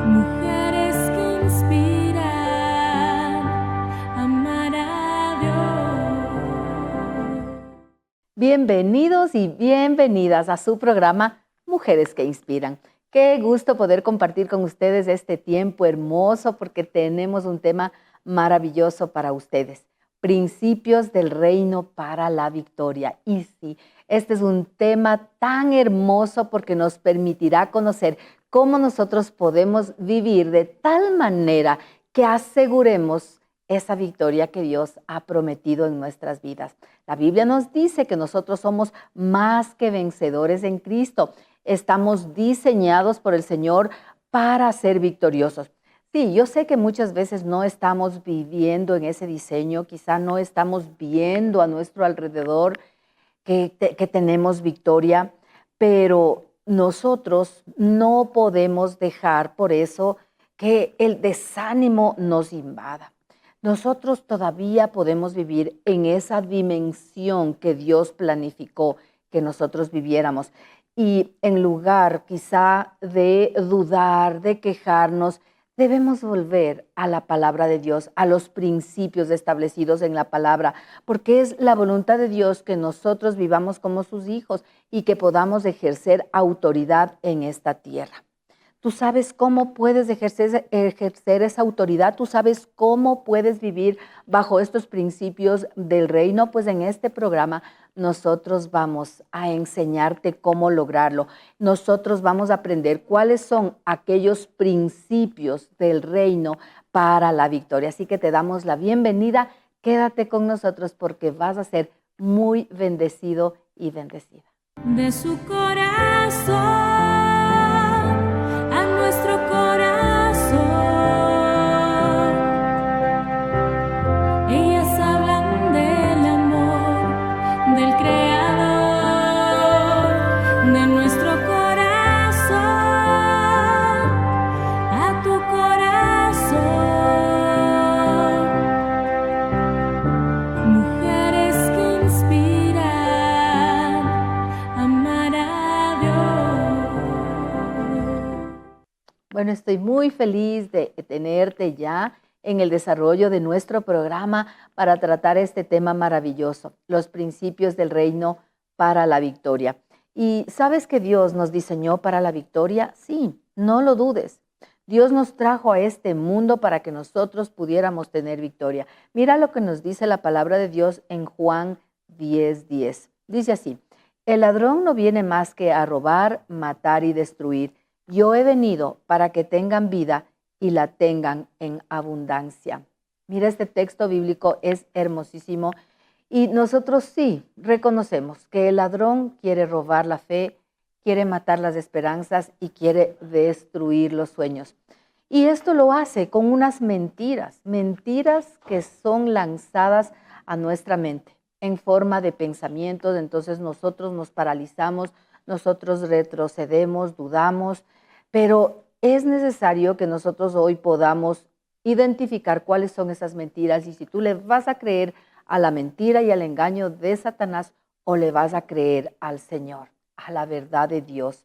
Mujeres que inspiran a amar a Dios. Bienvenidos y bienvenidas a su programa Mujeres que Inspiran. Qué gusto poder compartir con ustedes este tiempo hermoso porque tenemos un tema maravilloso para ustedes. Principios del reino para la victoria. Y sí, este es un tema tan hermoso porque nos permitirá conocer cómo nosotros podemos vivir de tal manera que aseguremos esa victoria que Dios ha prometido en nuestras vidas. La Biblia nos dice que nosotros somos más que vencedores en Cristo. Estamos diseñados por el Señor para ser victoriosos. Sí, yo sé que muchas veces no estamos viviendo en ese diseño, quizá no estamos viendo a nuestro alrededor que tenemos victoria, pero nosotros no podemos dejar por eso que el desánimo nos invada. Nosotros todavía podemos vivir en esa dimensión que Dios planificó que nosotros viviéramos. Y en lugar quizá de dudar, de quejarnos, debemos volver a la palabra de Dios, a los principios establecidos en la palabra, porque es la voluntad de Dios que nosotros vivamos como sus hijos y que podamos ejercer autoridad en esta tierra. Tú sabes cómo puedes ejercer esa autoridad, tú sabes cómo puedes vivir bajo estos principios del reino, pues en este programa nosotros vamos a enseñarte cómo lograrlo. Nosotros vamos a aprender cuáles son aquellos principios del reino para la victoria. Así que te damos la bienvenida, quédate con nosotros porque vas a ser muy bendecido y bendecida. De su corazón a nuestro corazón, ellas hablan del amor del Creador. De nuestro corazón a tu corazón, mujeres que inspiran a amar a Dios. Bueno, estoy muy feliz de tenerte ya en el desarrollo de nuestro programa para tratar este tema maravilloso, los principios del reino para la victoria. ¿Y sabes que Dios nos diseñó para la victoria? Sí, no lo dudes. Dios nos trajo a este mundo para que nosotros pudiéramos tener victoria. Mira lo que nos dice la palabra de Dios en Juan 10:10. Dice así: el ladrón no viene más que a robar, matar y destruir. Yo he venido para que tengan vida y la tengan en abundancia. Mira, este texto bíblico es hermosísimo y nosotros sí reconocemos que el ladrón quiere robar la fe, quiere matar las esperanzas y quiere destruir los sueños. Y esto lo hace con unas mentiras, mentiras que son lanzadas a nuestra mente en forma de pensamientos. Entonces nosotros nos paralizamos, nosotros retrocedemos, dudamos, pero es necesario que nosotros hoy podamos identificar cuáles son esas mentiras y si tú le vas a creer a la mentira y al engaño de Satanás o le vas a creer al Señor, a la verdad de Dios.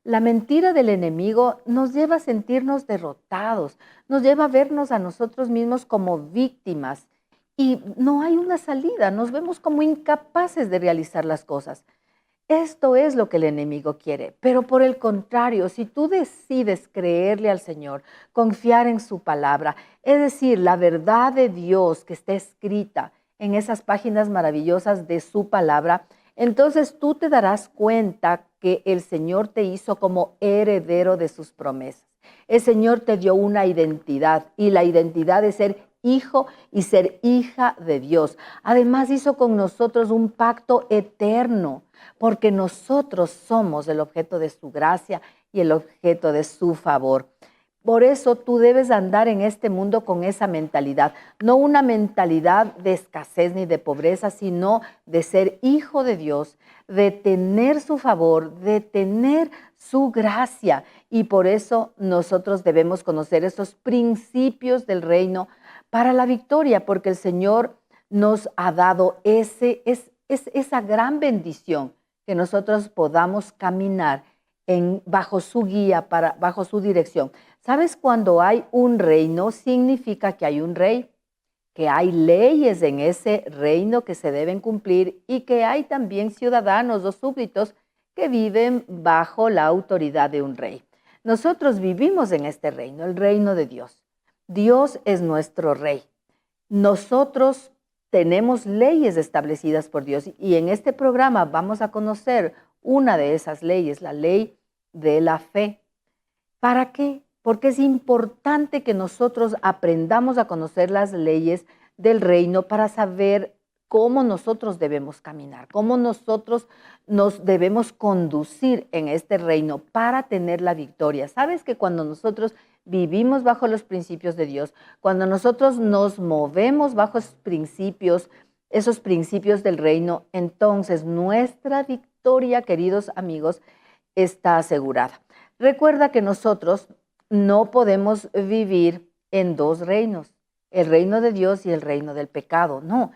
La mentira del enemigo nos lleva a sentirnos derrotados, nos lleva a vernos a nosotros mismos como víctimas y no hay una salida, nos vemos como incapaces de realizar las cosas. Esto es lo que el enemigo quiere, pero por el contrario, si tú decides creerle al Señor, confiar en su palabra, es decir, la verdad de Dios que está escrita en esas páginas maravillosas de su palabra, entonces tú te darás cuenta que el Señor te hizo como heredero de sus promesas. El Señor te dio una identidad y la identidad de ser hijo y ser hija de Dios. Además hizo con nosotros un pacto eterno, porque nosotros somos el objeto de su gracia y el objeto de su favor. Por eso tú debes andar en este mundo con esa mentalidad, no una mentalidad de escasez ni de pobreza, sino de ser hijo de Dios, de tener su favor, de tener su gracia. Y por eso nosotros debemos conocer esos principios del reino para la victoria, porque el Señor nos ha dado esa gran bendición que nosotros podamos caminar bajo su guía, bajo su dirección. ¿Sabes? Cuando hay un reino, significa que hay un rey, que hay leyes en ese reino que se deben cumplir y que hay también ciudadanos o súbditos que viven bajo la autoridad de un rey. Nosotros vivimos en este reino, el reino de Dios. Dios es nuestro rey. Nosotros tenemos leyes establecidas por Dios y en este programa vamos a conocer una de esas leyes, la ley de la fe. ¿Para qué? Porque es importante que nosotros aprendamos a conocer las leyes del reino para saber cómo nosotros debemos caminar, cómo nosotros nos debemos conducir en este reino para tener la victoria. ¿Sabes que cuando nosotros vivimos bajo los principios de Dios, cuando nosotros nos movemos bajo esos principios del reino, entonces nuestra victoria, queridos amigos, está asegurada? Recuerda que nosotros no podemos vivir en dos reinos, el reino de Dios y el reino del pecado. No,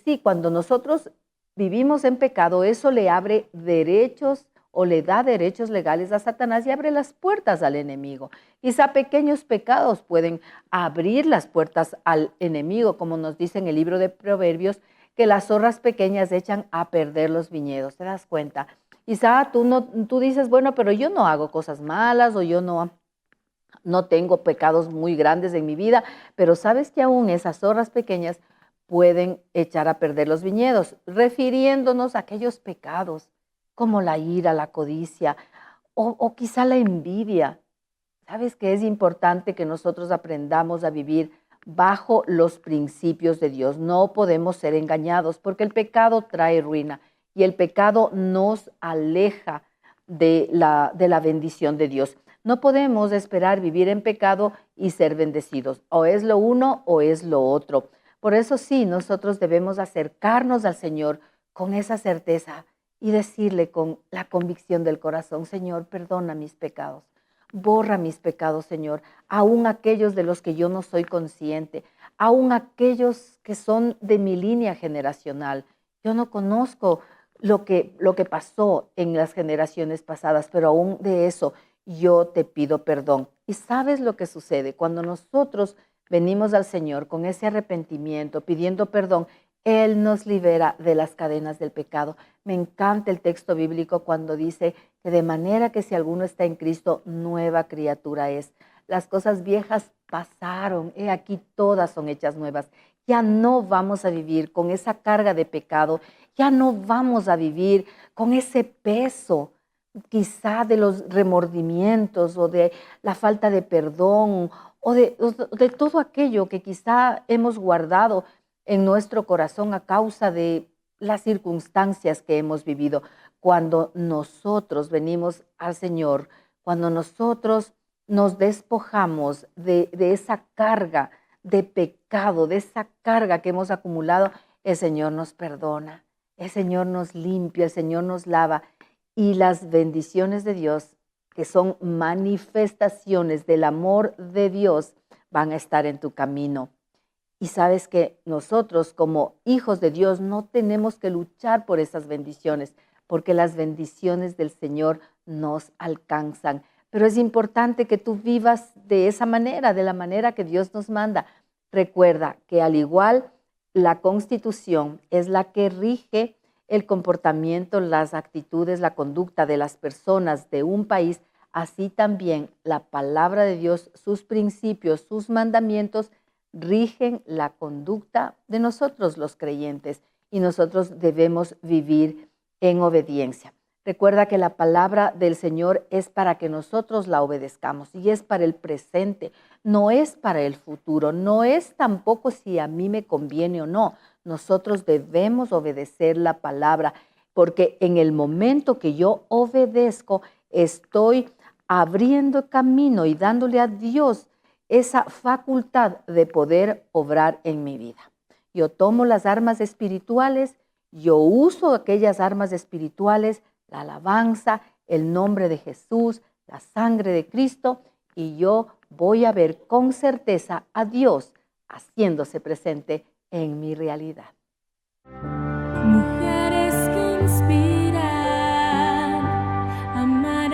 sí, cuando nosotros vivimos en pecado, eso le abre derechos o le da derechos legales a Satanás y abre las puertas al enemigo. Quizá pequeños pecados pueden abrir las puertas al enemigo, como nos dice en el libro de Proverbios, que las zorras pequeñas echan a perder los viñedos. ¿Te das cuenta? Quizá tú dices, bueno, pero yo no hago cosas malas o yo no tengo pecados muy grandes en mi vida, pero sabes que aún esas zorras pequeñas pueden echar a perder los viñedos, refiriéndonos a aquellos pecados como la ira, la codicia o quizá la envidia. Sabes que es importante que nosotros aprendamos a vivir bajo los principios de Dios. No podemos ser engañados porque el pecado trae ruina y el pecado nos aleja de la bendición de Dios. No podemos esperar vivir en pecado y ser bendecidos. O es lo uno o es lo otro. Por eso sí, nosotros debemos acercarnos al Señor con esa certeza y decirle con la convicción del corazón: Señor, perdona mis pecados. Borra mis pecados, Señor, aún aquellos de los que yo no soy consciente, aún aquellos que son de mi línea generacional. Yo no conozco lo que pasó en las generaciones pasadas, pero aún de eso yo te pido perdón. ¿Y sabes lo que sucede? Cuando nosotros venimos al Señor con ese arrepentimiento, pidiendo perdón, Él nos libera de las cadenas del pecado. Me encanta el texto bíblico cuando dice que de manera que si alguno está en Cristo, nueva criatura es. Las cosas viejas pasaron, he aquí todas son hechas nuevas. Ya no vamos a vivir con esa carga de pecado, ya no vamos a vivir con ese peso quizá de los remordimientos o de la falta de perdón o de todo aquello que quizá hemos guardado en nuestro corazón a causa de las circunstancias que hemos vivido. Cuando nosotros venimos al Señor, cuando nosotros nos despojamos de esa carga de pecado, de esa carga que hemos acumulado, el Señor nos perdona, el Señor nos limpia, el Señor nos lava. Y las bendiciones de Dios, que son manifestaciones del amor de Dios, van a estar en tu camino. Y sabes que nosotros como hijos de Dios no tenemos que luchar por esas bendiciones, porque las bendiciones del Señor nos alcanzan. Pero es importante que tú vivas de esa manera, de la manera que Dios nos manda. Recuerda que al igual la Constitución es la que rige el comportamiento, las actitudes, la conducta de las personas de un país, así también la palabra de Dios, sus principios, sus mandamientos, rigen la conducta de nosotros los creyentes y nosotros debemos vivir en obediencia. Recuerda que la palabra del Señor es para que nosotros la obedezcamos y es para el presente, no es para el futuro, no es tampoco si a mí me conviene o no. Nosotros debemos obedecer la palabra porque en el momento que yo obedezco estoy abriendo camino y dándole a Dios esa facultad de poder obrar en mi vida. Yo tomo las armas espirituales, yo uso aquellas armas espirituales, la alabanza, el nombre de Jesús, la sangre de Cristo, y yo voy a ver con certeza a Dios haciéndose presente en mi realidad. Mujeres que inspiran, amar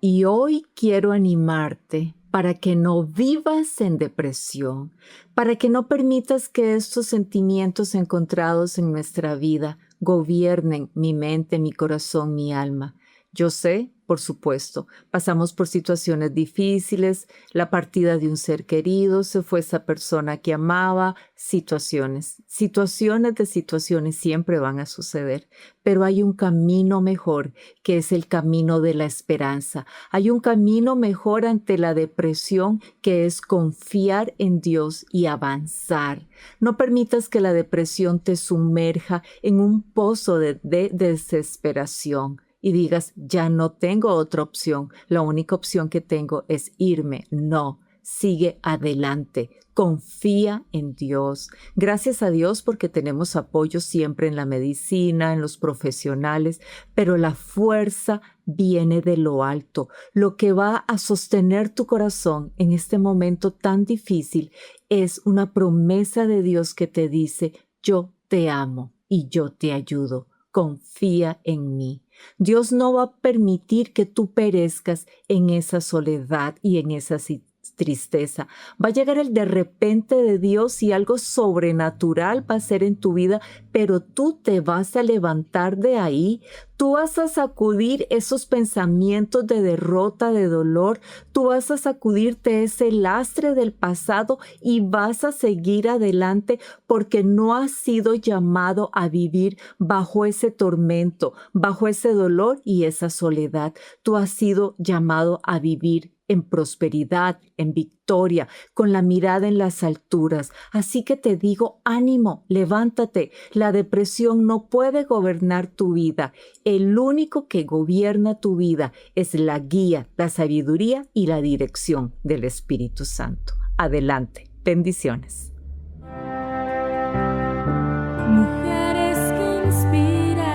Y hoy quiero animarte para que no vivas en depresión, para que no permitas que estos sentimientos encontrados en nuestra vida gobiernen mi mente, mi corazón, mi alma. Yo sé, por supuesto, pasamos por situaciones difíciles, la partida de un ser querido, se fue esa persona que amaba, situaciones de situaciones siempre van a suceder, pero hay un camino mejor, que es el camino de la esperanza. Hay un camino mejor ante la depresión, que es confiar en Dios y avanzar. No permitas que la depresión te sumerja en un pozo de desesperación y digas, ya no tengo otra opción, la única opción que tengo es irme. No, sigue adelante, confía en Dios. Gracias a Dios porque tenemos apoyo siempre en la medicina, en los profesionales, pero la fuerza viene de lo alto. Lo que va a sostener tu corazón en este momento tan difícil es una promesa de Dios que te dice, yo te amo y yo te ayudo. Confía en mí. Dios no va a permitir que tú perezcas en esa soledad y en esa tristeza. Va a llegar el de repente de Dios y algo sobrenatural va a ser en tu vida, pero tú te vas a levantar de ahí. Tú vas a sacudir esos pensamientos de derrota, de dolor. Tú vas a sacudirte ese lastre del pasado y vas a seguir adelante porque no has sido llamado a vivir bajo ese tormento, bajo ese dolor y esa soledad. Tú has sido llamado a vivir en prosperidad, en victoria, con la mirada en las alturas. Así que te digo, ánimo, levántate. La depresión no puede gobernar tu vida. El único que gobierna tu vida es la guía, la sabiduría y la dirección del Espíritu Santo. Adelante. Bendiciones. Mujeres que inspiran,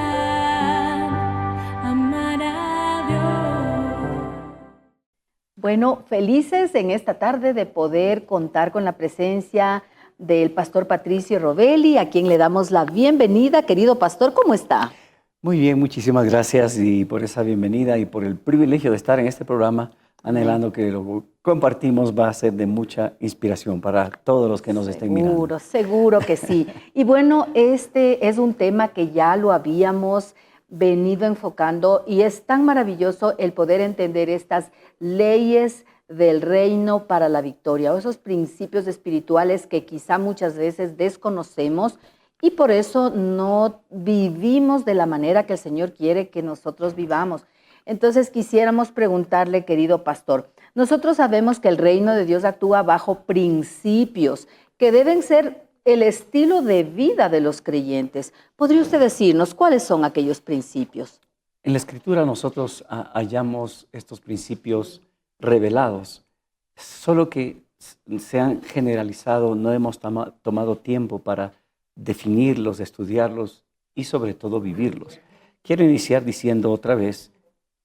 amar a Dios. Bueno, felices en esta tarde de poder contar con la presencia del pastor Patricio Robelli, a quien le damos la bienvenida. Querido pastor, ¿cómo está? Muy bien, muchísimas gracias y por esa bienvenida y por el privilegio de estar en este programa, anhelando que lo compartimos va a ser de mucha inspiración para todos los que nos estén mirando. Seguro que sí. Y bueno, este es un tema que ya lo habíamos venido enfocando y es tan maravilloso el poder entender estas leyes del reino para la victoria, o esos principios espirituales que quizá muchas veces desconocemos y por eso no vivimos de la manera que el Señor quiere que nosotros vivamos. Entonces quisiéramos preguntarle, querido pastor, nosotros sabemos que el reino de Dios actúa bajo principios que deben ser el estilo de vida de los creyentes. ¿Podría usted decirnos cuáles son aquellos principios? En la Escritura nosotros hallamos estos principios revelados, solo que se han generalizado, no hemos tomado tiempo para definirlos, estudiarlos y sobre todo vivirlos. Quiero iniciar diciendo otra vez,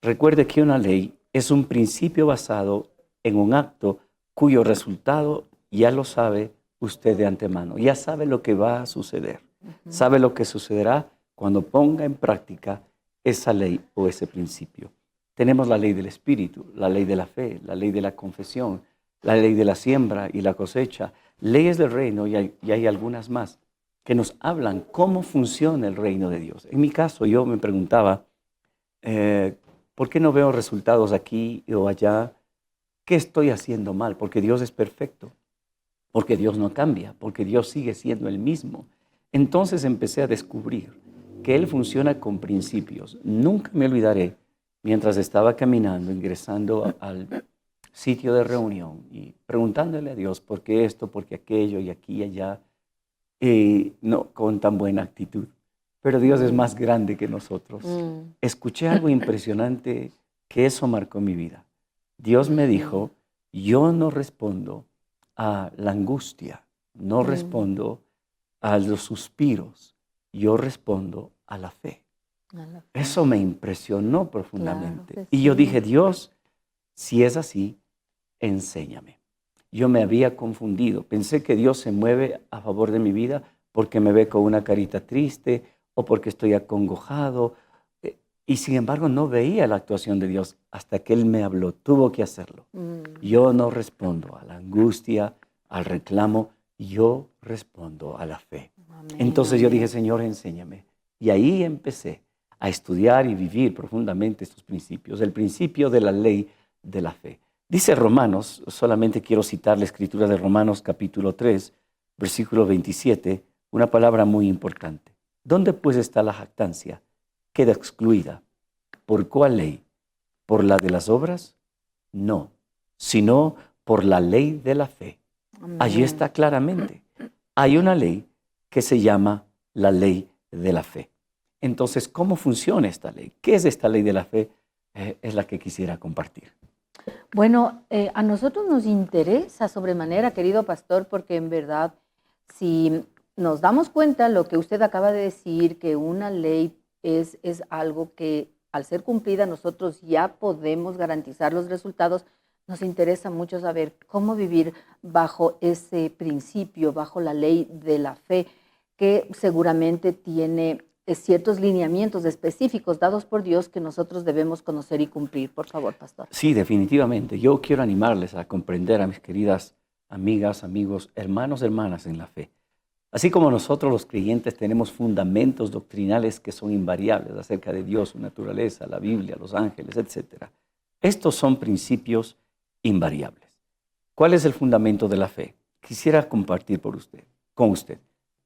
recuerde que una ley es un principio basado en un acto cuyo resultado ya lo sabe usted de antemano, ya sabe lo que va a suceder, sabe lo que sucederá cuando ponga en práctica esa ley o ese principio. Tenemos la ley del Espíritu, la ley de la fe, la ley de la confesión, la ley de la siembra y la cosecha, leyes del reino y hay algunas más que nos hablan cómo funciona el reino de Dios. En mi caso, yo me preguntaba, ¿por qué no veo resultados aquí o allá? ¿Qué estoy haciendo mal? Porque Dios es perfecto, porque Dios no cambia, porque Dios sigue siendo el mismo. Entonces empecé a descubrir que Él funciona con principios. Nunca me olvidaré, mientras estaba caminando, ingresando al sitio de reunión y preguntándole a Dios por qué esto, por qué aquello y aquí y allá, no con tan buena actitud. Pero Dios es más grande que nosotros. Escuché algo impresionante que eso marcó mi vida. Dios me dijo, yo no respondo a la angustia, no respondo a los suspiros, yo respondo a la fe. Eso me impresionó profundamente. Claro, y yo dije, Dios, si es así, enséñame. Yo me había confundido. Pensé que Dios se mueve a favor de mi vida porque me ve con una carita triste o porque estoy acongojado. Y sin embargo no veía la actuación de Dios hasta que Él me habló. Tuvo que hacerlo. Mm. Yo no respondo a la angustia, al reclamo. Yo respondo a la fe. Amén, Entonces yo amén. dije, Señor, enséñame. Y ahí empecé a estudiar y vivir profundamente estos principios. El principio de la ley de la fe. Dice Romanos, solamente quiero citar la escritura de Romanos capítulo 3, versículo 27, una palabra muy importante. ¿Dónde pues está la jactancia? Queda excluida. ¿Por cuál ley? ¿Por la de las obras? No, sino por la ley de la fe. Amén. Allí está claramente. Hay una ley que se llama la ley de la fe. Entonces, ¿cómo funciona esta ley? ¿Qué es esta ley de la fe? Es la que quisiera compartir. Bueno, a nosotros nos interesa sobremanera, querido pastor, porque en verdad, si nos damos cuenta lo que usted acaba de decir, que una ley es algo que al ser cumplida nosotros ya podemos garantizar los resultados, nos interesa mucho saber cómo vivir bajo ese principio, bajo la ley de la fe, que seguramente tiene ciertos lineamientos específicos dados por Dios que nosotros debemos conocer y cumplir. Por favor, pastor. Sí, definitivamente. Yo quiero animarles a comprender a mis queridas amigas, amigos, hermanos, hermanas en la fe. Así como nosotros los creyentes tenemos fundamentos doctrinales que son invariables acerca de Dios, su naturaleza, la Biblia, los ángeles, etc. Estos son principios invariables. ¿Cuál es el fundamento de la fe? Quisiera compartir con usted.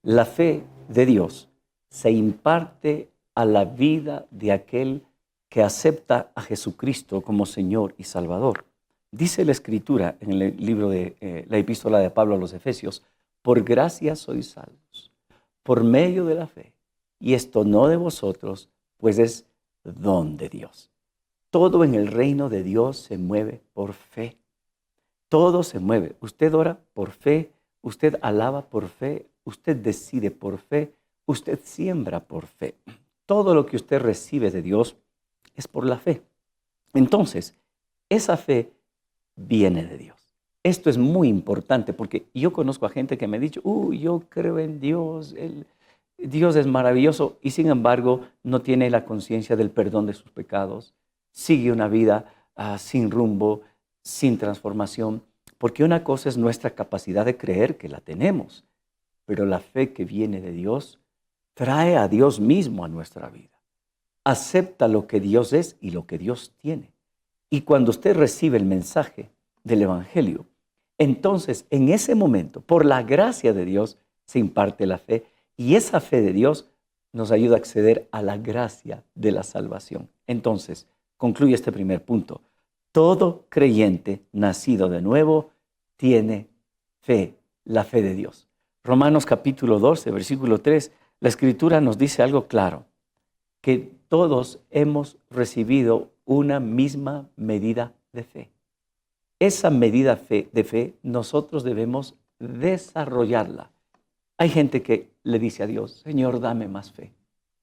La fe de Dios se imparte a la vida de aquel que acepta a Jesucristo como Señor y Salvador. Dice la Escritura en el libro de la epístola de Pablo a los Efesios, por gracia sois salvos, por medio de la fe, y esto no de vosotros, pues es don de Dios. Todo en el reino de Dios se mueve por fe. Todo se mueve. Usted ora por fe, usted alaba por fe, usted decide por fe, usted siembra por fe. Todo lo que usted recibe de Dios es por la fe. Entonces, esa fe viene de Dios. Esto es muy importante porque yo conozco a gente que me ha dicho, yo creo en Dios, Dios es maravilloso y sin embargo no tiene la conciencia del perdón de sus pecados, sigue una vida sin rumbo, sin transformación, porque una cosa es nuestra capacidad de creer que la tenemos, pero la fe que viene de Dios trae a Dios mismo a nuestra vida. Acepta lo que Dios es y lo que Dios tiene. Y cuando usted recibe el mensaje del Evangelio, entonces en ese momento, por la gracia de Dios, se imparte la fe y esa fe de Dios nos ayuda a acceder a la gracia de la salvación. Entonces, concluye este primer punto. Todo creyente nacido de nuevo tiene fe, la fe de Dios. Romanos capítulo 12, versículo 3, la Escritura nos dice algo claro, que todos hemos recibido una misma medida de fe. Esa medida de fe nosotros debemos desarrollarla. Hay gente que le dice a Dios, Señor, dame más fe.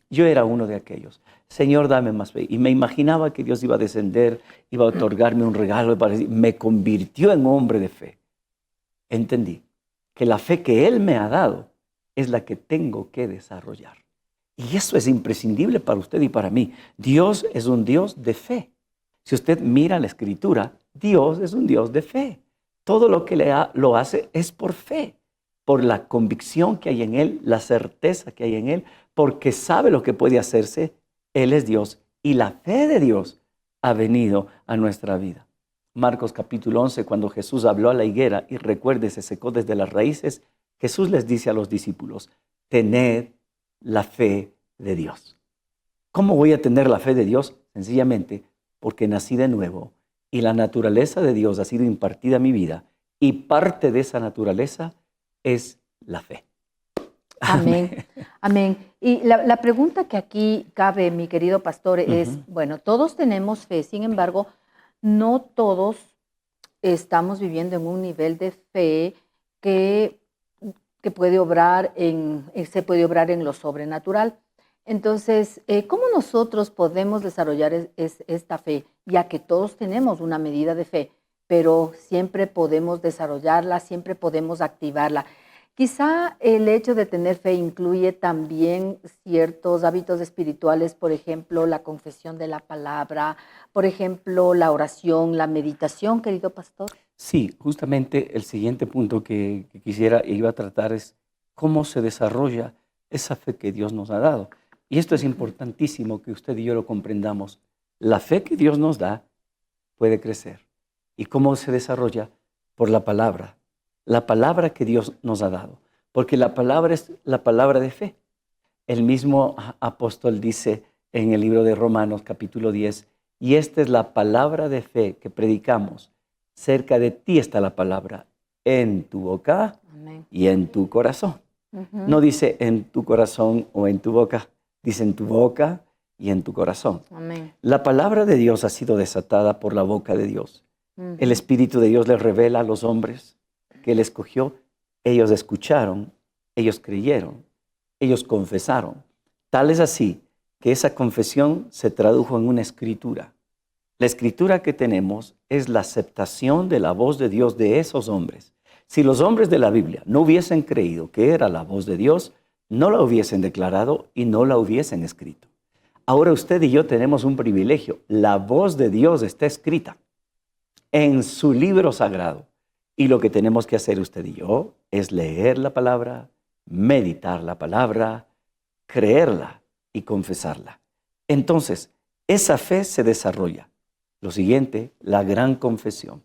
Yo era uno de aquellos. Señor, dame más fe. Y me imaginaba que Dios iba a descender, iba a otorgarme un regalo. Me convirtió en hombre de fe. Entendí que la fe que Él me ha dado es la que tengo que desarrollar. Y eso es imprescindible para usted y para mí. Dios es un Dios de fe. Si usted mira la Escritura, Dios es un Dios de fe. Todo lo que lo hace es por fe, por la convicción que hay en Él, la certeza que hay en Él, porque sabe lo que puede hacerse. Él es Dios y la fe de Dios ha venido a nuestra vida. Marcos capítulo 11, cuando Jesús habló a la higuera y recuerde, se secó desde las raíces, Jesús les dice a los discípulos, tened la fe de Dios. ¿Cómo voy a tener la fe de Dios? Sencillamente porque nací de nuevo y la naturaleza de Dios ha sido impartida a mi vida y parte de esa naturaleza es la fe. Amén, amén. Y la pregunta que aquí cabe, mi querido pastor, es, bueno, todos tenemos fe, sin embargo, no todos estamos viviendo en un nivel de fe que puede obrar se puede obrar en lo sobrenatural. Entonces, ¿cómo nosotros podemos desarrollar esta fe? Ya que todos tenemos una medida de fe, pero siempre podemos desarrollarla, siempre podemos activarla. Quizá el hecho de tener fe incluye también ciertos hábitos espirituales, por ejemplo, la confesión de la palabra, por ejemplo, la oración, la meditación, querido pastor. Sí, justamente el siguiente punto que quisiera e iba a tratar es cómo se desarrolla esa fe que Dios nos ha dado. Y esto es importantísimo que usted y yo lo comprendamos. La fe que Dios nos da puede crecer. ¿Y cómo se desarrolla? Por la palabra que Dios nos ha dado. Porque la palabra es la palabra de fe. El mismo apóstol dice en el libro de Romanos capítulo 10, y esta es la palabra de fe que predicamos. Cerca de ti está la palabra, en tu boca Amén. y en tu corazón. No dice en tu corazón o en tu boca, dice en tu boca y en tu corazón. Amén. La palabra de Dios ha sido desatada por la boca de Dios. El Espíritu de Dios les revela a los hombres que Él escogió. Ellos escucharon, ellos creyeron, ellos confesaron. Tal es así que esa confesión se tradujo en una escritura. La escritura que tenemos es la aceptación de la voz de Dios de esos hombres. Si los hombres de la Biblia no hubiesen creído que era la voz de Dios, no la hubiesen declarado y no la hubiesen escrito. Ahora usted y yo tenemos un privilegio. La voz de Dios está escrita en su libro sagrado. Y lo que tenemos que hacer usted y yo es leer la palabra, meditar la palabra, creerla y confesarla. Entonces, esa fe se desarrolla. Lo siguiente, la gran confesión.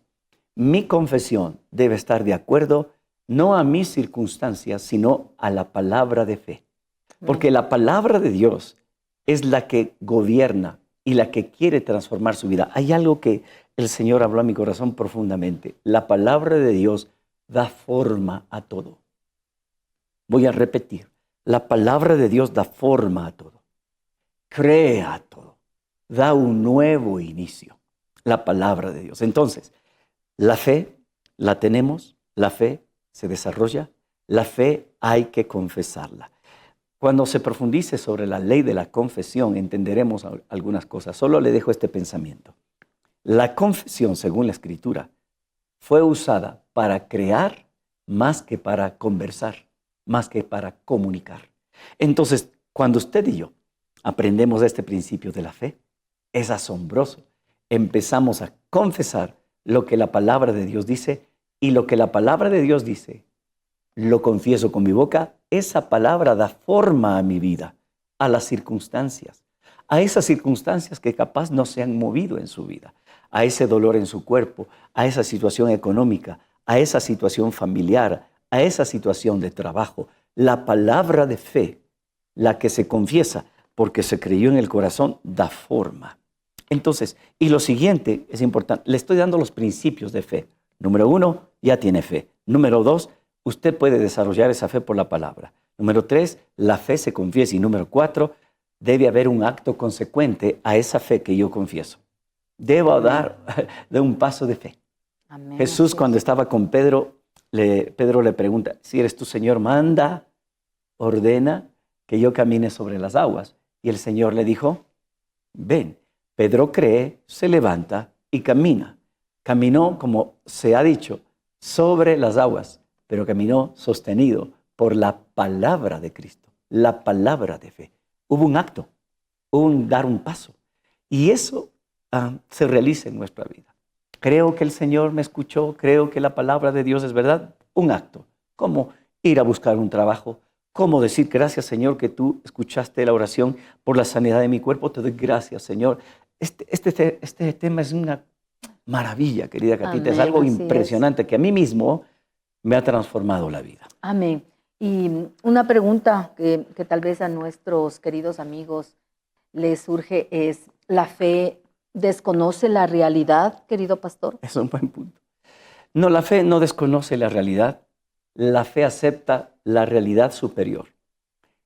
Mi confesión debe estar de acuerdo no a mis circunstancias, sino a la palabra de fe. Porque la palabra de Dios es la que gobierna y la que quiere transformar su vida. Hay algo que el Señor habló a mi corazón profundamente. La palabra de Dios da forma a todo. Voy a repetir. La palabra de Dios da forma a todo. Crea todo. Da un nuevo inicio. La palabra de Dios. Entonces, la fe la tenemos, la fe se desarrolla, la fe hay que confesarla. Cuando se profundice sobre la ley de la confesión, entenderemos algunas cosas. Solo le dejo este pensamiento. La confesión, según la Escritura, fue usada para crear más que para conversar, más que para comunicar. Entonces, cuando usted y yo aprendemos este principio de la fe, es asombroso. Empezamos a confesar lo que la palabra de Dios dice, y lo que la palabra de Dios dice, lo confieso con mi boca. Esa palabra da forma a mi vida, a las circunstancias, a esas circunstancias que capaz no se han movido en su vida, a ese dolor en su cuerpo, a esa situación económica, a esa situación familiar, a esa situación de trabajo. La palabra de fe, la que se confiesa porque se creyó en el corazón, da forma. Entonces, y lo siguiente es importante, le estoy dando los principios de fe. Número 1, ya tiene fe. Número 2, usted puede desarrollar esa fe por la palabra. Número 3, la fe se confiesa. Y número 4, debe haber un acto consecuente a esa fe que yo confieso. Debo dar de un paso de fe. Amén. Jesús, cuando estaba con Pedro, Pedro le pregunta, si eres tu Señor, manda, ordena que yo camine sobre las aguas. Y el Señor le dijo, ven. Pedro cree, se levanta y camina. Caminó, como se ha dicho, sobre las aguas, pero caminó sostenido por la palabra de Cristo, la palabra de fe. Hubo un acto, hubo un dar un paso. Y eso se realiza en nuestra vida. Creo que el Señor me escuchó, creo que la palabra de Dios es verdad. Un acto, como ir a buscar un trabajo, como decir gracias, Señor, que tú escuchaste la oración por la sanidad de mi cuerpo. Te doy gracias, Señor. Este tema es una maravilla, querida Catita. Amén, es algo así impresionante que a mí mismo me ha transformado la vida. Amén. Y una pregunta que tal vez a nuestros queridos amigos les surge es, ¿la fe desconoce la realidad, querido pastor? Es un buen punto. No, la fe no desconoce la realidad. La fe acepta la realidad superior.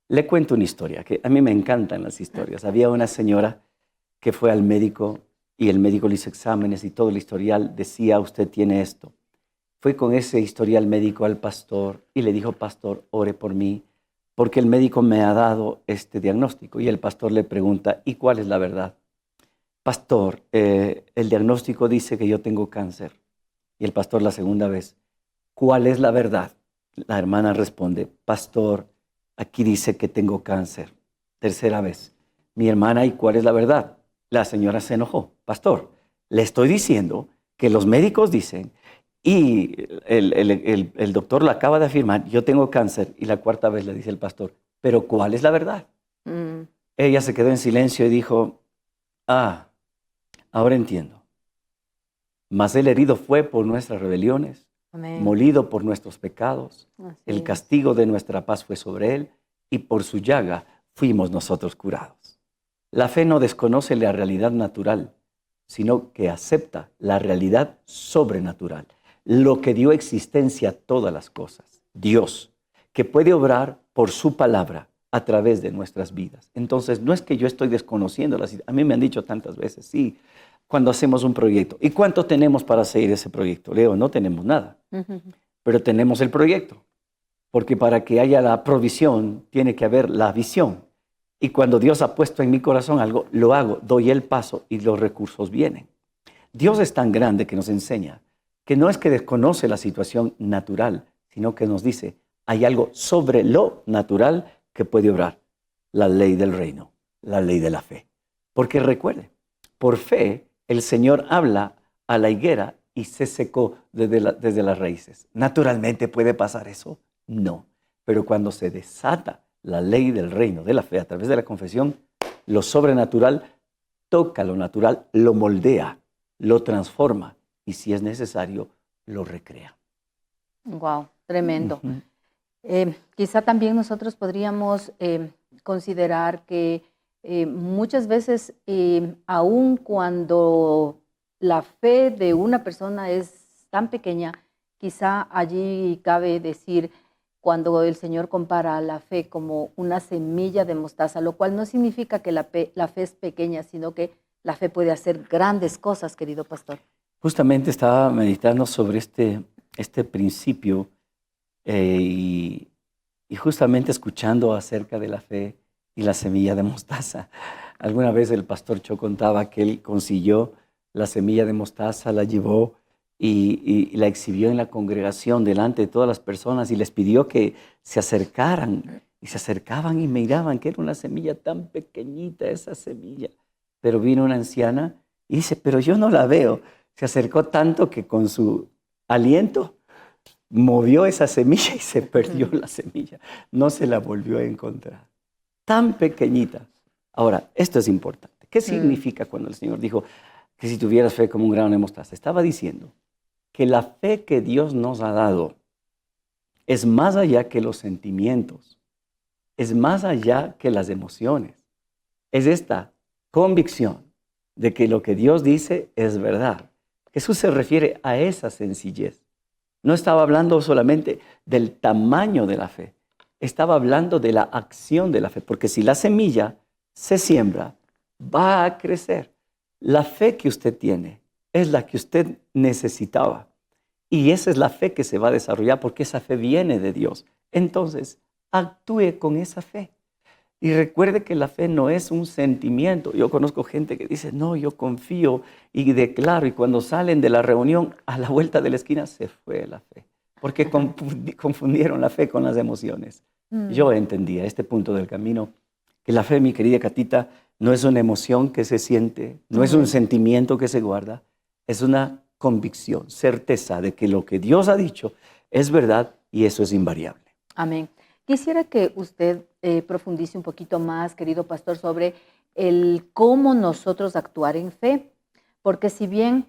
Le cuento una historia, que a mí me encantan las historias. Había una señora que fue al médico y el médico le hizo exámenes y todo el historial decía, usted tiene esto. Fue con ese historial médico al pastor y le dijo, pastor, ore por mí, porque el médico me ha dado este diagnóstico. Y el pastor le pregunta, ¿y cuál es la verdad? Pastor, el diagnóstico dice que yo tengo cáncer. Y el pastor la segunda vez, ¿cuál es la verdad? La hermana responde, pastor, aquí dice que tengo cáncer. Tercera vez. Mi hermana, ¿y cuál es la verdad? La señora se enojó. Pastor, le estoy diciendo que los médicos dicen y el doctor lo acaba de afirmar, yo tengo cáncer. Y la cuarta vez le dice el pastor, ¿pero cuál es la verdad? Mm, Ella se quedó en silencio y dijo, ahora entiendo. Mas el herido fue por nuestras rebeliones, amén. molido por nuestros pecados. Así El es. castigo de nuestra paz fue sobre él y por su llaga fuimos nosotros curados. La fe no desconoce la realidad natural, sino que acepta la realidad sobrenatural, lo que dio existencia a todas las cosas. Dios, que puede obrar por su palabra a través de nuestras vidas. Entonces, no es que yo estoy desconociendo las ideas. A mí me han dicho tantas veces, sí, cuando hacemos un proyecto. ¿Y cuánto tenemos para seguir ese proyecto? Leo, no tenemos nada, Ujú. pero tenemos el proyecto. Porque para que haya la provisión, tiene que haber la visión. Y cuando Dios ha puesto en mi corazón algo, lo hago, doy el paso y los recursos vienen. Dios es tan grande que nos enseña que no es que desconoce la situación natural, sino que nos dice, hay algo sobre lo natural que puede obrar. La ley del reino, la ley de la fe. Porque recuerde, por fe el Señor habla a la higuera y se secó desde las raíces. ¿Naturalmente puede pasar eso? No. Pero cuando se desata la ley del reino de la fe a través de la confesión, lo sobrenatural toca lo natural, lo moldea, lo transforma y si es necesario, lo recrea. Wow, tremendo. Ujú. Quizá también nosotros podríamos considerar que muchas veces, aun cuando la fe de una persona es tan pequeña, quizá allí cabe decir, cuando el Señor compara la fe como una semilla de mostaza, lo cual no significa que la fe es pequeña, sino que la fe puede hacer grandes cosas, querido pastor. Justamente estaba meditando sobre este principio y justamente escuchando acerca de la fe y la semilla de mostaza. Alguna vez el pastor Cho contaba que él consiguió la semilla de mostaza, la llevó y la exhibió en la congregación delante de todas las personas y les pidió que se acercaran. Y se acercaban y miraban que era una semilla tan pequeñita esa semilla. Pero vino una anciana y dice, pero yo no la veo. Se acercó tanto que con su aliento movió esa semilla y se perdió la semilla. No se la volvió a encontrar. Tan pequeñita. Ahora, esto es importante. ¿Qué significa cuando el Señor dijo que si tuvieras fe como un grano de mostaza? Estaba diciendo que la fe que Dios nos ha dado es más allá que los sentimientos, es más allá que las emociones. Es esta convicción de que lo que Dios dice es verdad. Jesús se refiere a esa sencillez. No estaba hablando solamente del tamaño de la fe, estaba hablando de la acción de la fe, porque si la semilla se siembra, va a crecer. La fe que usted tiene es la que usted necesitaba y esa es la fe que se va a desarrollar porque esa fe viene de Dios. Entonces, actúe con esa fe. Y recuerde que la fe no es un sentimiento. Yo conozco gente que dice, no, yo confío y declaro. Y cuando salen de la reunión, a la vuelta de la esquina se fue la fe. Porque confundieron la fe con las emociones. Yo entendí a este punto del camino que la fe, mi querida Catita, no es una emoción que se siente, no es un sentimiento que se guarda, es una convicción, certeza de que lo que Dios ha dicho es verdad y eso es invariable. Amén. Quisiera que usted profundice un poquito más, querido pastor, sobre el cómo nosotros actuar en fe, porque si bien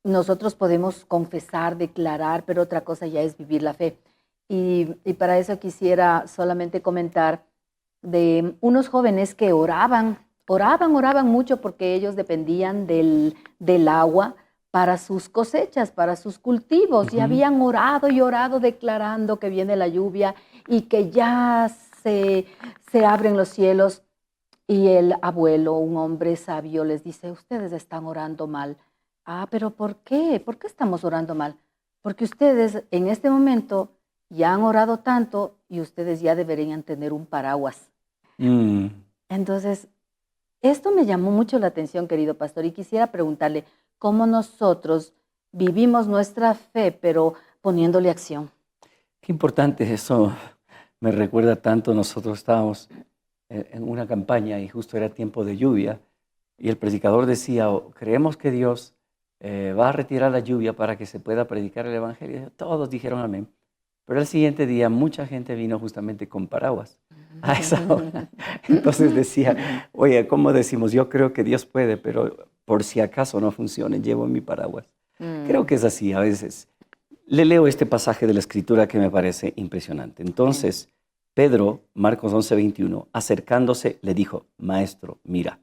nosotros podemos confesar, declarar, pero otra cosa ya es vivir la fe. Y para eso quisiera solamente comentar de unos jóvenes que oraban mucho porque ellos dependían del agua para sus cosechas, para sus cultivos, y habían orado y orado declarando que viene la lluvia y que ya se abren los cielos. Y el abuelo, un hombre sabio, les dice, ustedes están orando mal. ¿Pero por qué? ¿Por qué estamos orando mal? Porque ustedes en este momento ya han orado tanto y ustedes ya deberían tener un paraguas. Entonces, esto me llamó mucho la atención, querido pastor, y quisiera preguntarle cómo nosotros vivimos nuestra fe, pero poniéndole acción. Qué importante eso. Me recuerda tanto, nosotros estábamos en una campaña y justo era tiempo de lluvia y el predicador decía, "Oh, creemos que Dios va a retirar la lluvia para que se pueda predicar el Evangelio". Todos dijeron amén. Pero el siguiente día mucha gente vino justamente con paraguas a esa hora. Entonces decía, oye, ¿cómo decimos? Yo creo que Dios puede, pero por si acaso no funcione, llevo mi paraguas. Creo que es así a veces. Le leo este pasaje de la Escritura que me parece impresionante. Entonces, Pedro, Marcos 11:21, acercándose, le dijo, Maestro, mira,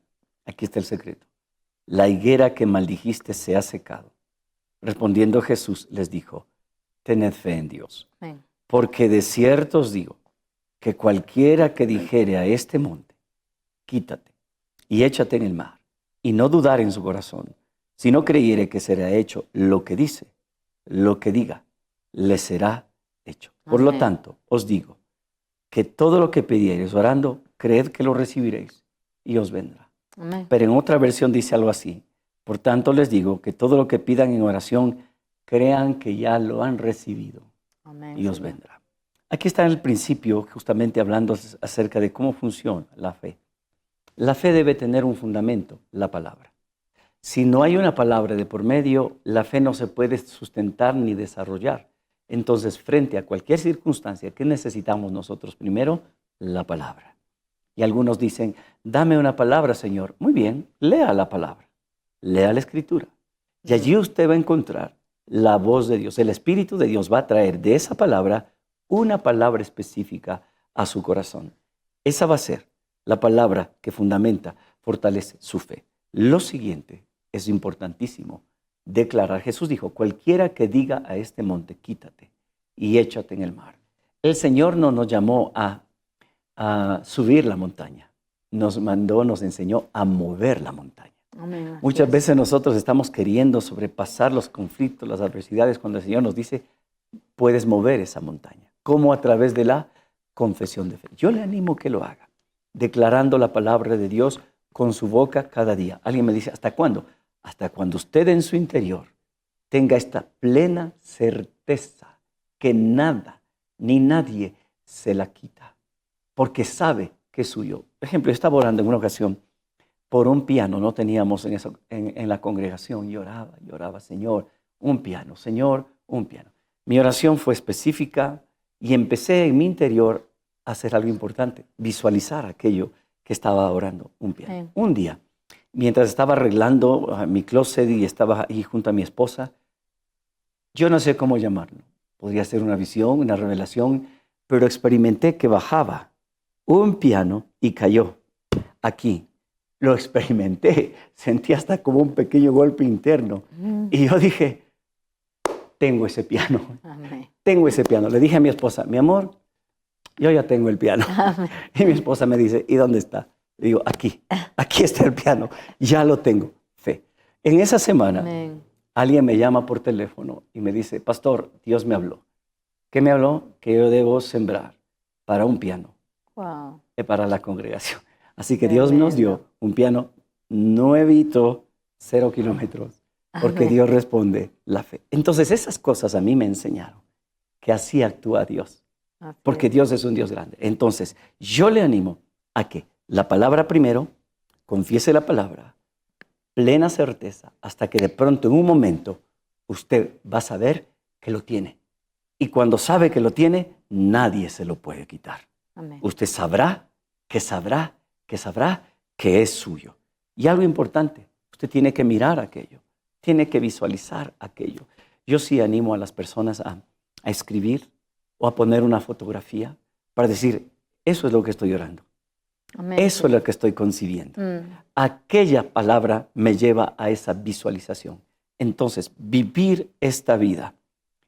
aquí está el secreto. La higuera que maldijiste se ha secado. Respondiendo Jesús les dijo, tened fe en Dios. Amén. Porque de cierto os digo que cualquiera que dijere a este monte, quítate y échate en el mar, y no dudar en su corazón, si no creyere que será hecho lo que dice, lo que diga, le será hecho. Por lo Amén. tanto, os digo que todo lo que pidiereis orando, creed que lo recibiréis y os vendrá. Amén. Pero en otra versión dice algo así. Por tanto, les digo que todo lo que pidan en oración, crean que ya lo han recibido Amén, y os Señor. vendrá. Aquí está en el principio, justamente hablando acerca de cómo funciona la fe. La fe debe tener un fundamento, la palabra. Si no hay una palabra de por medio, la fe no se puede sustentar ni desarrollar. Entonces, frente a cualquier circunstancia, ¿qué necesitamos nosotros? Primero, la palabra. Y algunos dicen, dame una palabra, Señor. Muy bien, lea la palabra, lea la Escritura. Y allí usted va a encontrar la voz de Dios. El Espíritu de Dios va a traer de esa palabra una palabra específica a su corazón. Esa va a ser la palabra que fundamenta, fortalece su fe. Lo siguiente es importantísimo, declarar. Jesús dijo, cualquiera que diga a este monte, quítate y échate en el mar. El Señor no nos llamó a subir la montaña, nos enseñó a mover la montaña. Amén, así Muchas es. veces nosotros estamos queriendo sobrepasar los conflictos, las adversidades, cuando el Señor nos dice, puedes mover esa montaña. ¿Cómo? A través de la confesión de fe. Yo le animo que lo haga, declarando la palabra de Dios con su boca cada día. Alguien me dice, ¿hasta cuándo? Hasta cuando usted en su interior tenga esta plena certeza que nada ni nadie se la quita, porque sabe que es suyo. Por ejemplo, yo estaba orando en una ocasión por un piano, no teníamos en la congregación, y oraba, Señor, un piano, Señor, un piano. Mi oración fue específica y empecé en mi interior a hacer algo importante, visualizar aquello que estaba orando, un piano. Sí. Un día, mientras estaba arreglando mi closet y estaba ahí junto a mi esposa, yo no sé cómo llamarlo, podría ser una visión, una revelación, pero experimenté que bajaba un piano y cayó aquí. Lo experimenté, sentí hasta como un pequeño golpe interno. Y yo dije, tengo ese piano, Amén. tengo ese piano. Le dije a mi esposa, mi amor, yo ya tengo el piano. Amén. Y mi esposa me dice, ¿y dónde está? Le digo, aquí está el piano, ya lo tengo, fe. En esa semana, Amén. alguien me llama por teléfono y me dice, pastor, Dios me habló. ¿Qué me habló? Que yo debo sembrar para un piano, Wow. para la congregación. Así que Dios nos dio Tremendo. un piano nuevito, 0 kilómetros, porque Amén. Dios responde la fe. Entonces esas cosas a mí me enseñaron que así actúa Dios, Así porque es. Dios es un Dios grande. Entonces yo le animo a que la palabra primero, confiese la palabra, plena certeza, hasta que de pronto en un momento usted va a saber que lo tiene. Y cuando sabe que lo tiene, nadie se lo puede quitar. Amén. Usted sabrá que es suyo. Y algo importante, usted tiene que mirar aquello, tiene que visualizar aquello. Yo sí animo a las personas a escribir o a poner una fotografía para decir, eso es lo que estoy orando, Amén. eso es lo que estoy concibiendo. Mm. Aquella palabra me lleva a esa visualización. Entonces, vivir esta vida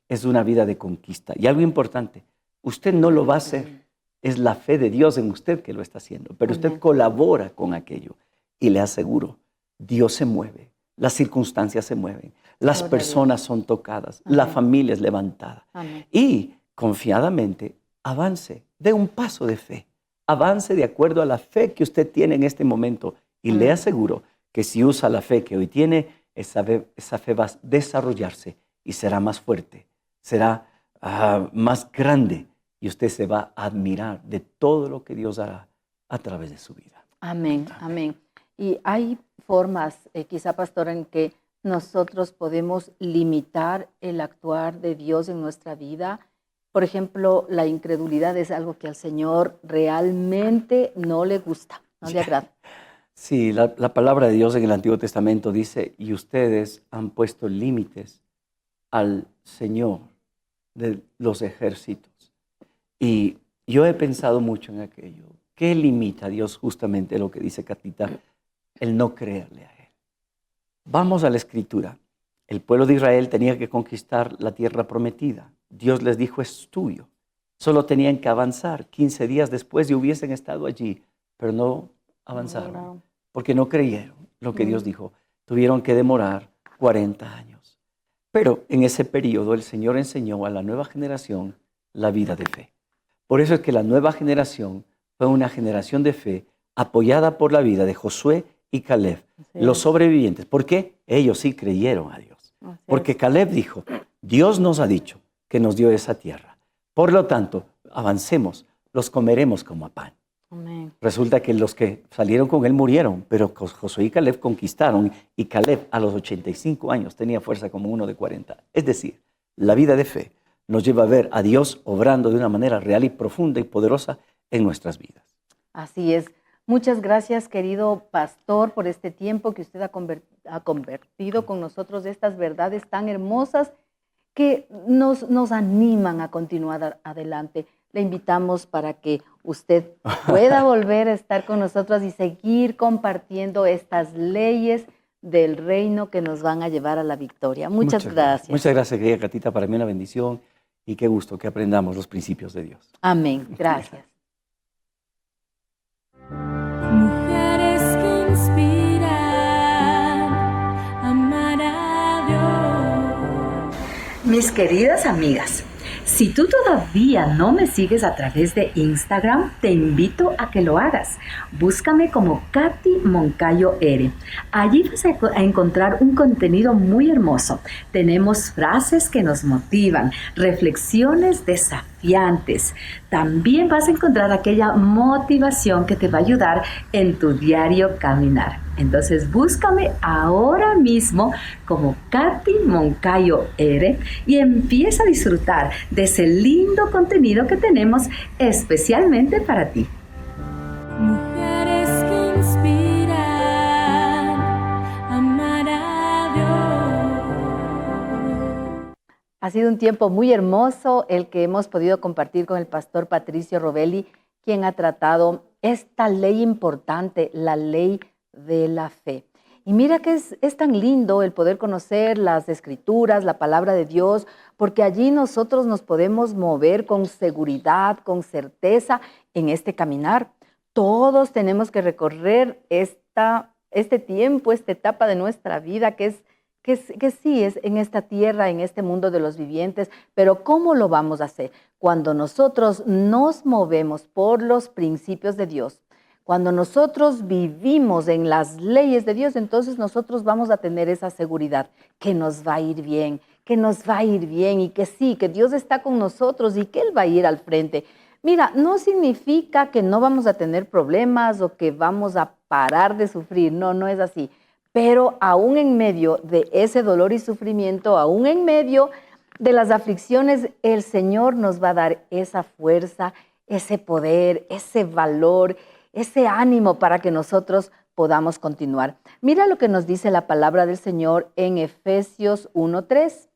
es una vida de conquista. Y algo importante, usted no lo va a hacer. Es la fe de Dios en usted que lo está haciendo. Pero usted Amén. colabora con aquello. Y le aseguro, Dios se mueve. Las circunstancias se mueven. Las Gloria a personas son tocadas. La Amén. familia es levantada. Amén. Y confiadamente avance. Dé un paso de fe. Avance de acuerdo a la fe que usted tiene en este momento. Y le Amén. aseguro que si usa la fe que hoy tiene, esa fe va a desarrollarse y será más fuerte. Será más grande y usted se va a admirar de todo lo que Dios hará a través de su vida. Amén, amén. Y hay formas, quizá, pastor, en que nosotros podemos limitar el actuar de Dios en nuestra vida. Por ejemplo, la incredulidad es algo que al Señor realmente no le gusta, no le agrada. Sí, la palabra de Dios en el Antiguo Testamento dice, y ustedes han puesto límites al Señor de los ejércitos. Y yo he pensado mucho en aquello. ¿Qué limita a Dios justamente lo que dice Catita? El no creerle a Él. Vamos a la Escritura. El pueblo de Israel tenía que conquistar la tierra prometida. Dios les dijo, es tuyo. Solo tenían que avanzar. 15 días después y hubiesen estado allí, pero no avanzaron, porque no creyeron lo que Dios dijo. Tuvieron que demorar 40 años. Pero en ese periodo el Señor enseñó a la nueva generación la vida de fe. Por eso es que la nueva generación fue una generación de fe apoyada por la vida de Josué y Caleb, los sobrevivientes. ¿Por qué? Ellos sí creyeron a Dios. Porque Caleb dijo, Dios nos ha dicho que nos dio esa tierra. Por lo tanto, avancemos, los comeremos como a pan. Amén. Resulta que los que salieron con él murieron, pero Josué y Caleb conquistaron, y Caleb a los 85 años tenía fuerza como uno de 40. Es decir, la vida de fe nos lleva a ver a Dios obrando de una manera real y profunda y poderosa en nuestras vidas. Así es. Muchas gracias, querido pastor, por este tiempo que usted ha compartido con nosotros estas verdades tan hermosas que nos animan a continuar adelante. Le invitamos para que usted pueda volver a estar con nosotros y seguir compartiendo estas leyes del reino que nos van a llevar a la victoria. Muchas gracias. Muchas gracias, querida Catita. Para mí una bendición y qué gusto que aprendamos los principios de Dios. Amén. Gracias. Mujeres que inspiran a amar a Dios. Mis queridas amigas, si tú todavía no me sigues a través de Instagram, te invito a que lo hagas. Búscame como Katy Moncayo R. Allí vas a encontrar un contenido muy hermoso. Tenemos frases que nos motivan, reflexiones desafiantes. También vas a encontrar aquella motivación que te va a ayudar en tu diario caminar. Entonces búscame ahora mismo como Katy Moncayo R y empieza a disfrutar de ese lindo contenido que tenemos especialmente para ti. Mujeres que inspiran a amar a Dios. Ha sido un tiempo muy hermoso el que hemos podido compartir con el pastor Patricio Rovelli, quien ha tratado esta ley importante, la ley de la fe. Y mira que es tan lindo el poder conocer las escrituras, la palabra de Dios, porque allí nosotros nos podemos mover con seguridad, con certeza en este caminar. Todos tenemos que recorrer este tiempo, esta etapa de nuestra vida que sí es en esta tierra, en este mundo de los vivientes, pero ¿cómo lo vamos a hacer? Cuando nosotros nos movemos por los principios de Dios. Cuando nosotros vivimos en las leyes de Dios, entonces nosotros vamos a tener esa seguridad que nos va a ir bien, y que sí, que Dios está con nosotros y que Él va a ir al frente. Mira, no significa que no vamos a tener problemas o que vamos a parar de sufrir, no es así. Pero aún en medio de ese dolor y sufrimiento, aún en medio de las aflicciones, el Señor nos va a dar esa fuerza, ese poder, ese valor, ese ánimo para que nosotros podamos continuar. Mira lo que nos dice la palabra del Señor en Efesios 1:3.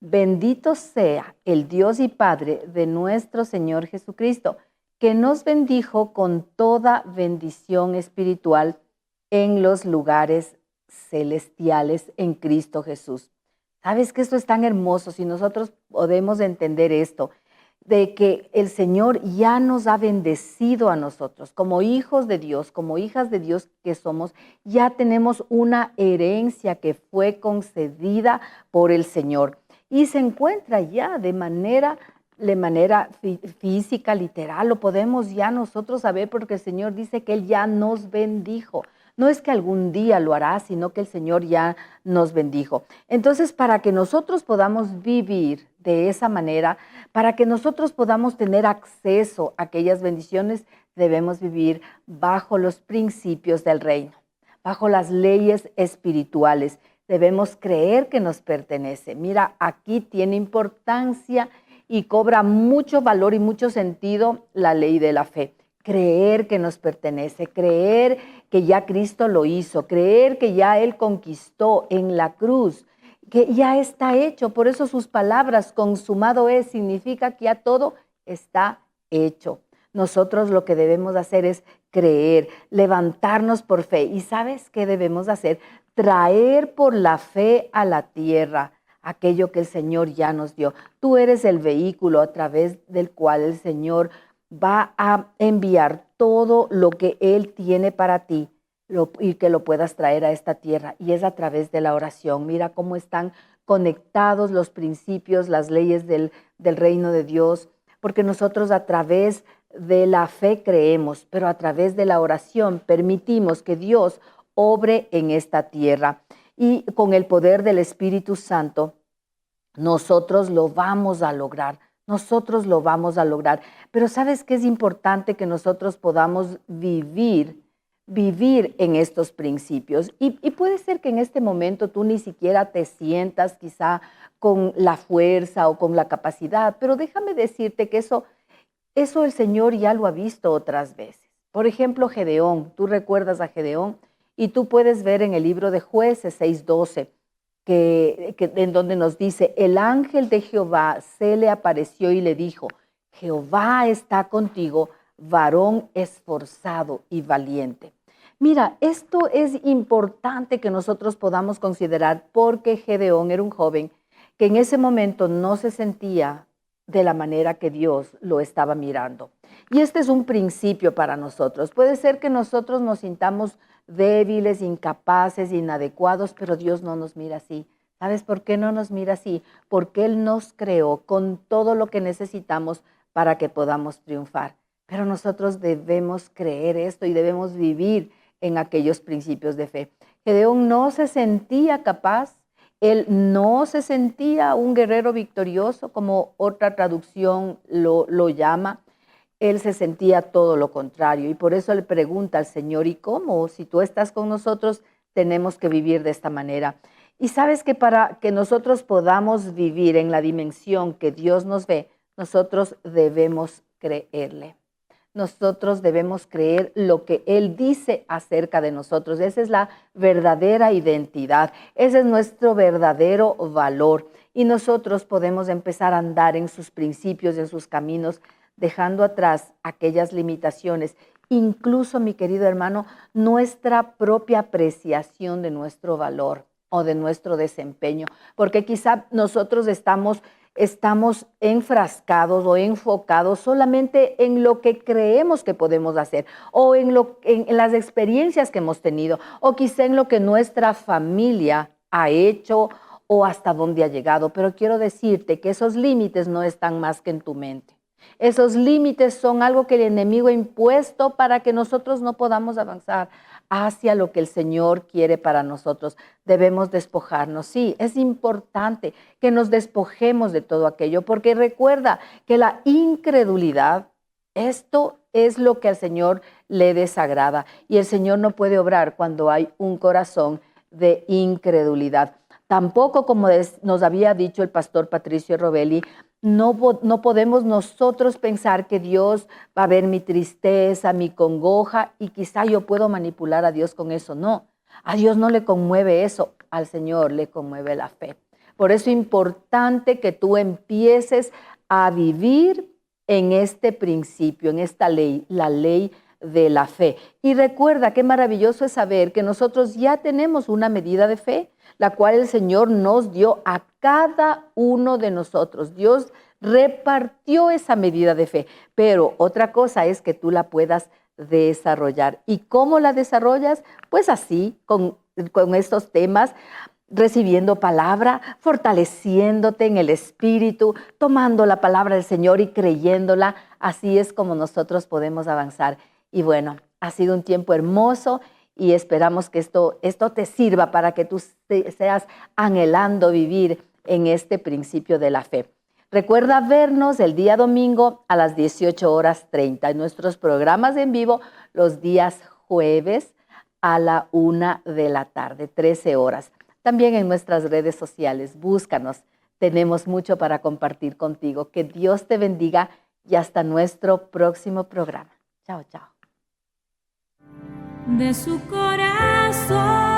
Bendito sea el Dios y Padre de nuestro Señor Jesucristo, que nos bendijo con toda bendición espiritual en los lugares celestiales en Cristo Jesús. ¿Sabes que esto es tan hermoso? Si nosotros podemos entender esto, de que el Señor ya nos ha bendecido a nosotros, como hijos de Dios, como hijas de Dios que somos, ya tenemos una herencia que fue concedida por el Señor y se encuentra ya de manera física, literal, lo podemos ya nosotros saber porque el Señor dice que Él ya nos bendijo. No es que algún día lo hará, sino que el Señor ya nos bendijo. Entonces, para que nosotros podamos vivir de esa manera, para que nosotros podamos tener acceso a aquellas bendiciones, debemos vivir bajo los principios del reino, bajo las leyes espirituales. Debemos creer que nos pertenece. Mira, aquí tiene importancia y cobra mucho valor y mucho sentido la ley de la fe. Creer que nos pertenece, creer que ya Cristo lo hizo, creer que ya Él conquistó en la cruz, que ya está hecho. Por eso sus palabras, consumado es, significa que ya todo está hecho. Nosotros lo que debemos hacer es creer, levantarnos por fe. ¿Y sabes qué debemos hacer? Traer por la fe a la tierra aquello que el Señor ya nos dio. Tú eres el vehículo a través del cual el Señor va a enviar todo lo que Él tiene para ti y que lo puedas traer a esta tierra. Y es a través de la oración. Mira cómo están conectados los principios, las leyes del reino de Dios, porque nosotros a través de la fe creemos, pero a través de la oración permitimos que Dios obre en esta tierra. Y con el poder del Espíritu Santo, nosotros lo vamos a lograr. Nosotros lo vamos a lograr. Pero ¿sabes qué es importante? Que nosotros podamos vivir en estos principios. Y puede ser que en este momento tú ni siquiera te sientas quizá con la fuerza o con la capacidad, pero déjame decirte que eso el Señor ya lo ha visto otras veces. Por ejemplo, Gedeón, tú recuerdas a Gedeón y tú puedes ver en el libro de Jueces 6:12, en donde nos dice, el ángel de Jehová se le apareció y le dijo, Jehová está contigo, varón esforzado y valiente. Mira, esto es importante que nosotros podamos considerar, porque Gedeón era un joven que en ese momento no se sentía de la manera que Dios lo estaba mirando. Y este es un principio para nosotros. Puede ser que nosotros nos sintamos débiles, incapaces, inadecuados, pero Dios no nos mira así. ¿Sabes por qué no nos mira así? Porque Él nos creó con todo lo que necesitamos para que podamos triunfar. Pero nosotros debemos creer esto y debemos vivir en aquellos principios de fe. Gedeón no se sentía capaz, él no se sentía un guerrero victorioso, como otra traducción lo llama. Él se sentía todo lo contrario y por eso le pregunta al Señor, ¿y cómo? Si tú estás con nosotros, tenemos que vivir de esta manera. Y sabes que para que nosotros podamos vivir en la dimensión que Dios nos ve, nosotros debemos creerle. Nosotros debemos creer lo que Él dice acerca de nosotros. Esa es la verdadera identidad. Ese es nuestro verdadero valor. Y nosotros podemos empezar a andar en sus principios, en sus caminos, dejando atrás aquellas limitaciones. Incluso, mi querido hermano, nuestra propia apreciación de nuestro valor o de nuestro desempeño. Porque quizá nosotros estamos enfrascados o enfocados solamente en lo que creemos que podemos hacer o en las experiencias que hemos tenido o quizá en lo que nuestra familia ha hecho o hasta dónde ha llegado. Pero quiero decirte que esos límites no están más que en tu mente. Esos límites son algo que el enemigo ha impuesto para que nosotros no podamos avanzar hacia lo que el Señor quiere para nosotros. Debemos despojarnos. Sí, es importante que nos despojemos de todo aquello, porque recuerda que la incredulidad, esto es lo que al Señor le desagrada. Y el Señor no puede obrar cuando hay un corazón de incredulidad. Tampoco, como nos había dicho el pastor Patricio Robelli, no podemos nosotros pensar que Dios va a ver mi tristeza, mi congoja y quizá yo puedo manipular a Dios con eso. No, a Dios no le conmueve eso, al Señor le conmueve la fe. Por eso es importante que tú empieces a vivir en este principio, en esta ley, la ley de la fe. Y recuerda qué maravilloso es saber que nosotros ya tenemos una medida de fe, la cual el Señor nos dio a cada uno de nosotros. Dios repartió esa medida de fe, pero otra cosa es que tú la puedas desarrollar. ¿Y cómo la desarrollas? Pues así, con estos temas, recibiendo palabra, fortaleciéndote en el espíritu, tomando la palabra del Señor y creyéndola. Así es como nosotros podemos avanzar. Y bueno, ha sido un tiempo hermoso y esperamos que esto te sirva para que tú seas anhelando vivir en este principio de la fe. Recuerda vernos el día domingo a las 18:30 en nuestros programas en vivo los días jueves a la 1 de la tarde, 13 horas. También en nuestras redes sociales, búscanos. Tenemos mucho para compartir contigo. Que Dios te bendiga y hasta nuestro próximo programa. Chao, chao. De su corazón.